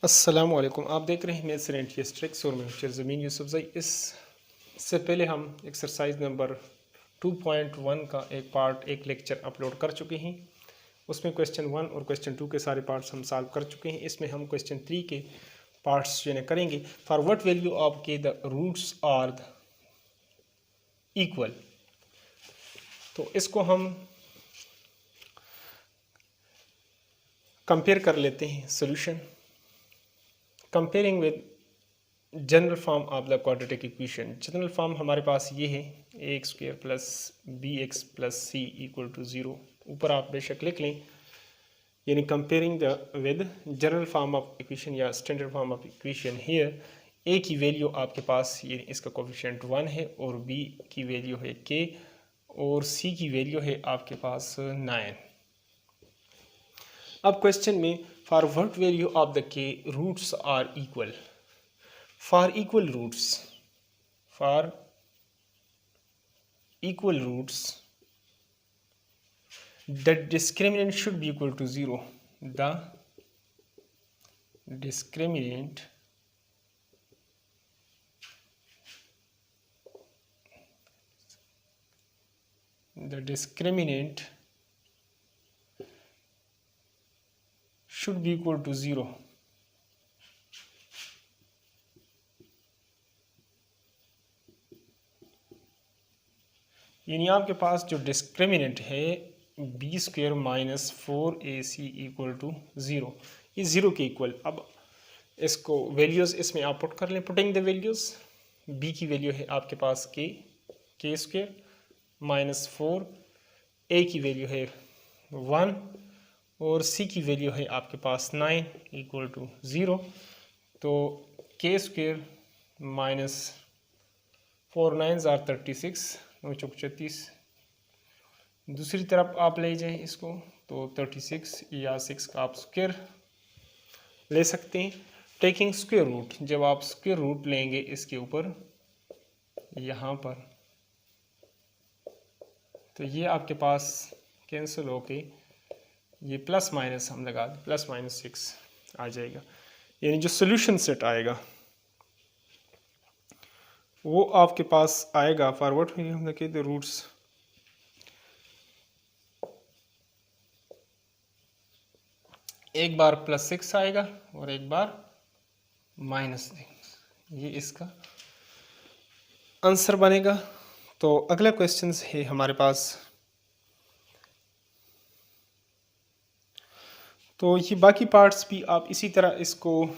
अस्सलामुअलैकुम। आप देख रहे हैं मैथ्स रेंटियस ट्रिक्स और मैं हूं ज़मीन यूसुफजई। इससे पहले हम एक्सरसाइज नंबर 2.1 का एक लेक्चर अपलोड कर चुके हैं। उसमें क्वेश्चन 1 और क्वेश्चन 2 के सारे पार्ट्स हम सॉल्व कर चुके हैं। इसमें हम क्वेश्चन 3 के पार्ट्स जो है करेंगे। For what value of k the roots are equal. तो इसको हम कंपेयर कर लेते हैं। Solution comparing with general form of the quadratic equation. General form हमारे पास ये है a² plus bx plus c equal to 0। ऊपर आप बेशक लिख लें, यानी comparing the with general form of equation या standard form of equation. Here a की वैल्यू आपके पास ये इसका कोफिशिएंट 1 है और b की वैल्यू है k और c की वैल्यू है आपके पास 9। अब क्वेश्चन में for what value of the k roots are equal. For equal roots, the discriminant should be equal to 0. The discriminant should be equal to 0. यानी आपके पास जो डिस्क्रिमिनेंट है b² minus 4ac equal to 0, ये 0 के equal. अब इसको values इसमें आप पुट कर लें। पुटिंग द वैल्यूज़, b की वैल्यू है आपके पास k² माइनस 4, a की वैल्यू है 1 और c की वैल्यू है आपके पास 9 इक्वल टू 0। तो k² माइनस 4 9s आर 36, 9 चौक 36। दूसरी तरफ आप ले जाएं इसको तो 36 या 6 का आप स्क्वायर ले सकते हैं। टेकिंग स्क्वायर रूट, जब आप स्क्वायर रूट लेंगे इसके ऊपर यहाँ पर, तो ये आपके पास कैंसिल होके ये प्लस माइनस हम लगा दें, प्लस माइनस 6 आ जाएगा। यानी जो सोल्यूशन सेट आएगा वो आपके पास आएगा। फॉरवर्ड में हम देखें द रूट्स एक बार प्लस 6 आएगा और एक बार माइनस 6। ये इसका आंसर बनेगा। तो अगला क्वेश्चन है हमारे पास। तो ये बाकी पार्ट्स भी आप इसी तरह इसको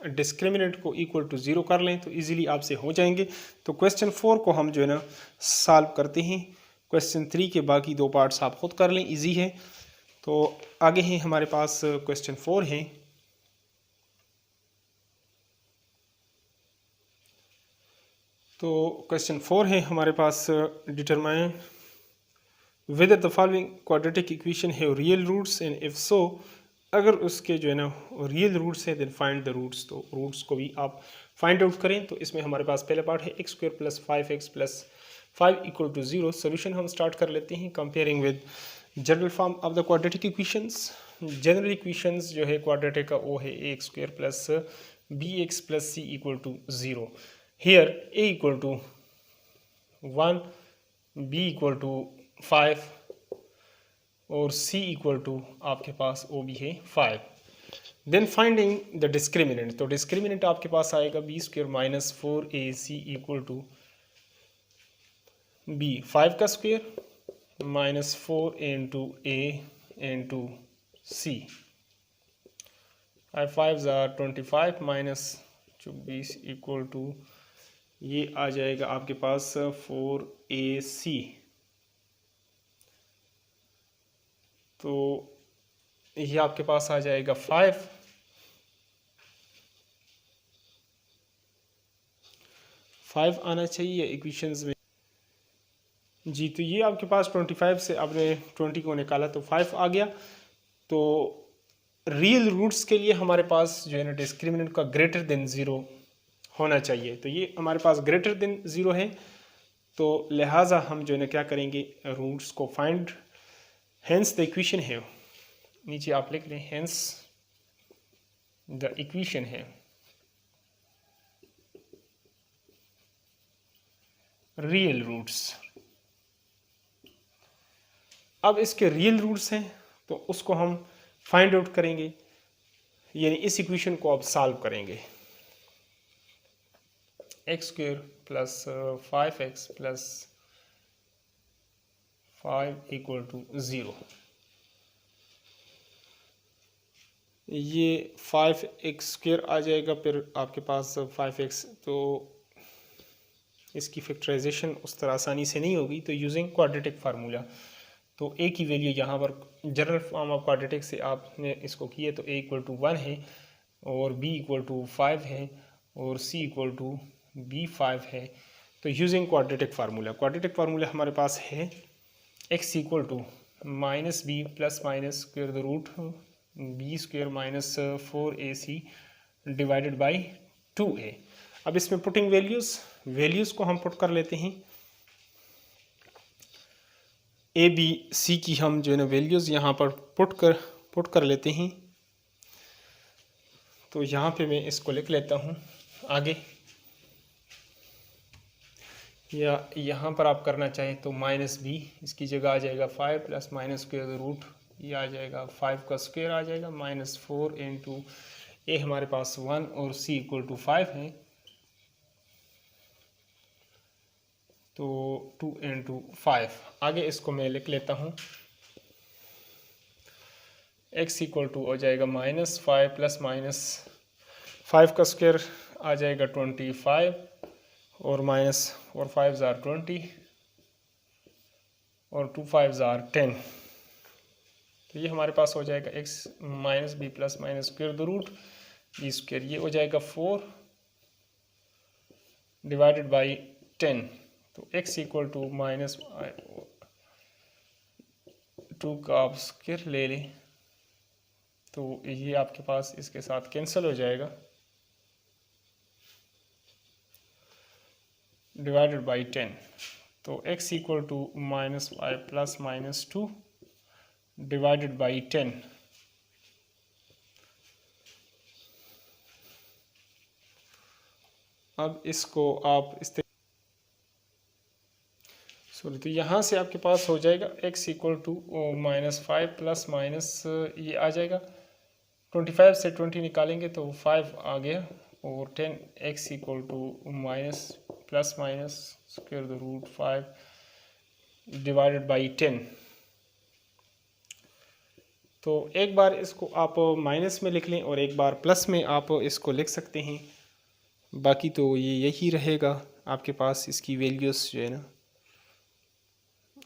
डिस्क्रिमिनेंट को इक्वल टू 0 कर लें तो इजीली आपसे हो जाएंगे। तो क्वेश्चन 4 को हम जो है ना सॉल्व करते हैं। क्वेश्चन 3 के बाकी 2 पार्ट्स आप खुद कर लें, इजी है। तो आगे हैं हमारे पास क्वेश्चन 4 है। तो क्वेश्चन 4 है हमारे पास, determine whether the following quadratic equation have real roots and if so, अगर उसके जो है ना रियल रूट्स है देन फाइंड द रूट्स। तो रूट्स को भी आप फाइंड आउट करें। तो इसमें हमारे पास पहला पार्ट है x² plus 5x plus 5 equal to 0। Solution हम स्टार्ट कर लेते हैं comparing with general form of the quadratic equations. General equations जो है क्वाड्रेटिक का वो है a² plus bx plus c equal to 0। Here a equal to 1, b equal to 5 और c इक्वल टू आपके पास वो भी है 5। Then finding the discriminant. तो डिस्क्रिमिनेंट आपके पास आएगा b² minus 4ac equal to b 5 का square minus 4 into a into c। 5 5s are 25 minus 24 equal to ये आ जाएगा आपके पास 4ac। तो ये आपके पास आ जाएगा 5 आना चाहिए इक्वेशंस में जी। तो ये आपके पास 25 से आपने 20 को निकाला तो 5 आ गया। तो रियल रूट्स के लिए हमारे पास जो है ना डिस्क्रिमिनेंट का ग्रेटर देन 0 होना चाहिए। तो ये हमारे पास ग्रेटर देन 0 है, तो लिहाजा हम जो है ना क्या करेंगे, रूट्स को फाइंड। हेंस द इक्वेशन है, नीचे आप लिख लें हेंस द इक्वेशन है रियल रूट्स। अब इसके रियल रूट्स हैं तो उसको हम फाइंड आउट करेंगे, यानी इस इक्वेशन को अब सॉल्व करेंगे। X square plus 5x plus 5 equal to 0। ये 5x स्क्वायर आ जाएगा, फिर आपके पास 5x, तो इसकी फैक्टराइजेशन उस तरह आसानी से नहीं होगी, तो यूजिंग क्वाड्रेटिक फार्मूला। तो a की वैल्यू यहाँ पर जनरल फॉर्म ऑफ क्वाड्रेटिक से आपने इसको किए तो a इक्वल टू 1 है और b इक्वल टू 5 है और c इक्वल टू b5 है। तो यूजिंग क्वाड्रेटिक फार्मूला हमारे पास है x equal to minus b plus minus square the root b square minus 4ac divided by 2a। अब इसमें पुटिंग वैल्यूज़ को हम पुट कर लेते हैं। ए बी सी की हम जो है ना वैल्यूज़ यहाँ पर पुट कर लेते हैं। तो यहाँ पे मैं इसको लिख लेता हूँ आगे, या यहाँ पर आप करना चाहें तो माइनस बी, इसकी जगह आ जाएगा 5 प्लस माइनस स्क्वायर रूट, ये आ जाएगा 5 का स्क्वायर आ जाएगा माइनस 4 इंटू ए हमारे पास 1 और सी इक्वल टू 5 है, तो 2 इंटू 5। आगे इसको मैं लिख लेता हूँ, x इक्वल टू हो जाएगा माइनस 5 प्लस माइनस 5 का स्क्वायर आ जाएगा 25 और माइनस 4 5 ज़ार 20 और 2 5 ज़ार 10। तो ये हमारे पास हो जाएगा x minus b plus minus square the root b square, ये हो जाएगा 4 डिवाइडेड बाई 10। तो x इक्वल टू माइनस 2 का आप स्क्वायर ले लें तो ये आपके पास इसके साथ कैंसिल हो जाएगा, डिवाइडेड बाई 10। तो x equal to minus 5 plus minus 2 divided by 10। अब इसको आप इस तो यहाँ से आपके पास हो जाएगा x equal to minus 5 plus minus ये आ जाएगा 25 से 20 निकालेंगे तो 5 आ गया और 10 x equal to minus plus minus square the root 5 divided by 10। तो एक बार इसको आप माइनस में लिख लें और एक बार प्लस में आप इसको लिख सकते हैं, बाकी तो ये यही रहेगा आपके पास। इसकी वैल्यूज़ जो है ना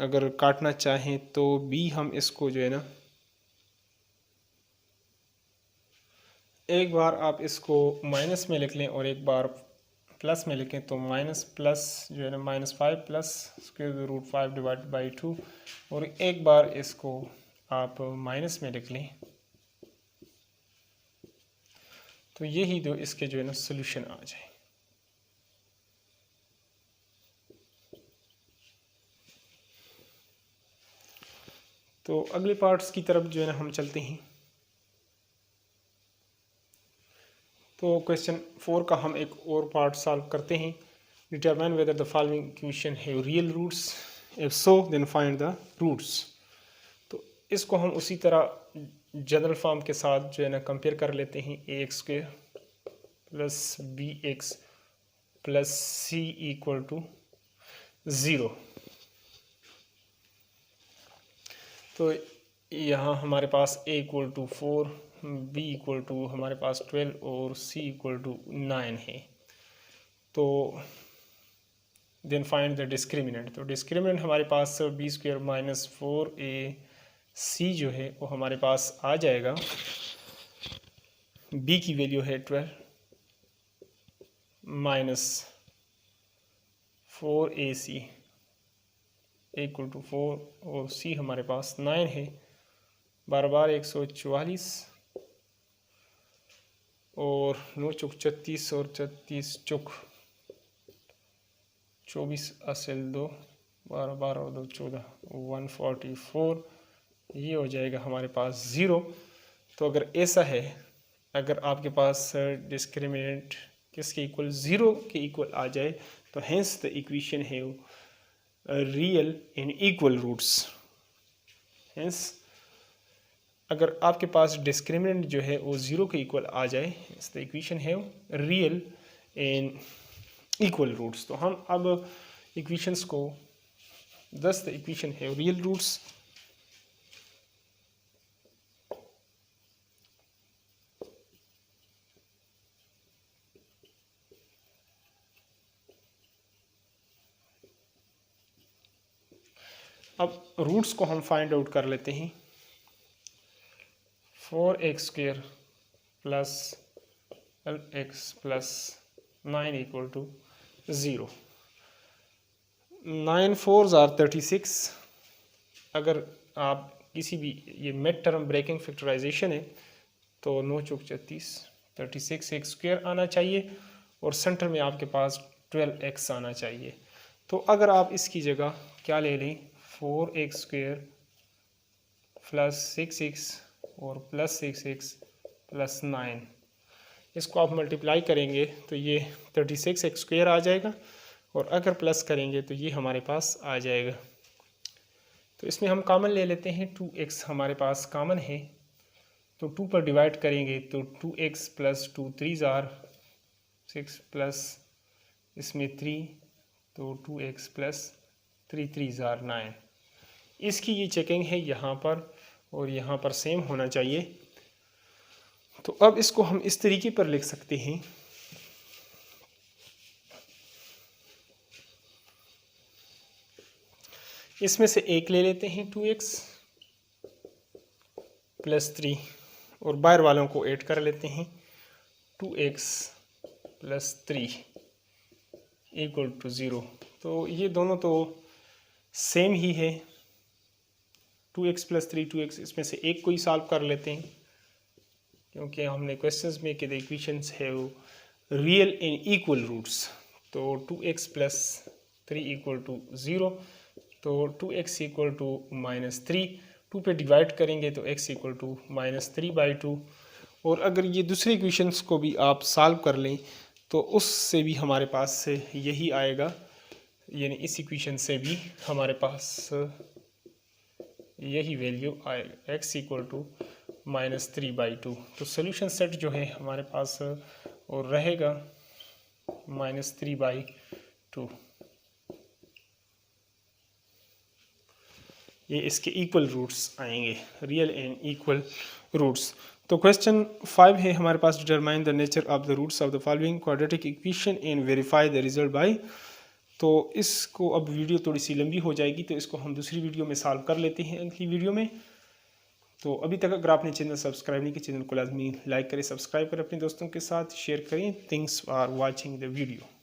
अगर काटना चाहें तो b हम इसको जो है ना एक बार आप इसको माइनस में लिख लें और एक बार प्लस में लिखें तो माइनस प्लस जो है ना minus 5 plus square root 5 divided by 2 और एक बार इसको आप माइनस में लिख लें तो यही दो इसके जो है ना सोल्यूशन आ जाए। तो अगले पार्ट्स की तरफ जो है ना हम चलते हैं। तो क्वेश्चन 4 का हम एक और पार्ट सॉल्व करते हैं। Determine whether the following equation have real roots, if so then find the roots. तो इसको हम उसी तरह जनरल फॉर्म के साथ जो है ना कंपेयर कर लेते हैं। ax square plus bx plus c equal to 0। तो यहाँ हमारे पास a equal to 4, b equal to हमारे पास 12 और c इक्वल टू 9 है। तो देन फाइंड द डिस्क्रिमिनेंट। तो डिस्क्रिमिनेंट हमारे पास b स्क्वायर माइनस 4ac जो है वो हमारे पास आ जाएगा। b की वैल्यू है 12 माइनस 4ac इक्वल टू 4 और c हमारे पास 9 है। बार बार 144 और 9 चौक 36 और 36 चौक 24 असल 2 12 12 और 2 14 144। ये हो जाएगा हमारे पास 0। तो अगर ऐसा है अगर आपके पास डिस्क्रिमिनेंट किसके इक्वल, ज़ीरो के इक्वल आ जाए तो hence the equation have real in equal roots. Hence अगर आपके पास डिस्क्रिमिनेंट जो है वो ज़ीरो के इक्वल आ जाए, hence the equation have real in equal roots. तो हम अब इक्वेशंस को thus the equation have real roots। अब रूट्स को हम फाइंड आउट कर लेते हैं। 4x² plus x plus 9 equal to 0। 9 4s are 36। अगर आप किसी भी, ये मिड टर्म ब्रेकिंग फैक्टराइजेशन है तो 9 चौक 36, 36 एक स्क्वायर आना चाहिए और सेंटर में आपके पास 12x आना चाहिए। तो अगर आप इसकी जगह क्या ले लें, 4x² प्लस 6x और प्लस 6x प्लस 9, इसको आप मल्टीप्लाई करेंगे तो ये 36x² आ जाएगा और अगर प्लस करेंगे तो ये हमारे पास आ जाएगा। तो इसमें हम कॉमन ले लेते हैं, 2x हमारे पास कॉमन है तो 2 पर डिवाइड करेंगे तो 2x प्लस 2 3 जार 6 प्लस इसमें 3 तो 2x प्लस 3 3 जार 9। इसकी ये चेकिंग है यहाँ पर और यहाँ पर सेम होना चाहिए। तो अब इसको हम इस तरीके पर लिख सकते हैं, इसमें से एक ले लेते हैं 2x प्लस 3 और बाहर वालों को ऐड कर लेते हैं, 2x प्लस 3 इक्वल टू 0। तो ये दोनों तो सेम ही है, 2x प्लस 3 2x, इसमें से एक को ही सॉल्व कर लेते हैं क्योंकि हमने क्वेश्चंस में कि the equations have real in equal roots. तो 2x प्लस 3 इक्वल टू 0, तो 2x इक्वल टू -3, 2 पे डिवाइड करेंगे तो x इक्वल टू -3/2। और अगर ये दूसरी इक्वेशंस को भी आप सॉल्व कर लें तो उससे भी हमारे पास से यही आएगा, यानी इस इक्वेशन से भी हमारे पास यही वैल्यू आएगा, x इक्वल टू -3/2। तो सोल्यूशन सेट जो है हमारे पास और रहेगा -3/2। ये इसके इक्वल रूट्स आएंगे, रियल एंड इक्वल रूट्स। तो क्वेश्चन 5 है हमारे पास, determine the nature of the roots of the following quadratic equation and verify the result by. तो इसको अब वीडियो थोड़ी सी लंबी हो जाएगी तो इसको हम दूसरी वीडियो में सॉल्व कर लेते हैं अगली वीडियो में। तो अभी तक अगर आपने चैनल सब्सक्राइब नहीं किया, चैनल को लाजमी लाइक करें, सब्सक्राइब करें, अपने दोस्तों के साथ शेयर करें। Thanks for watching the video.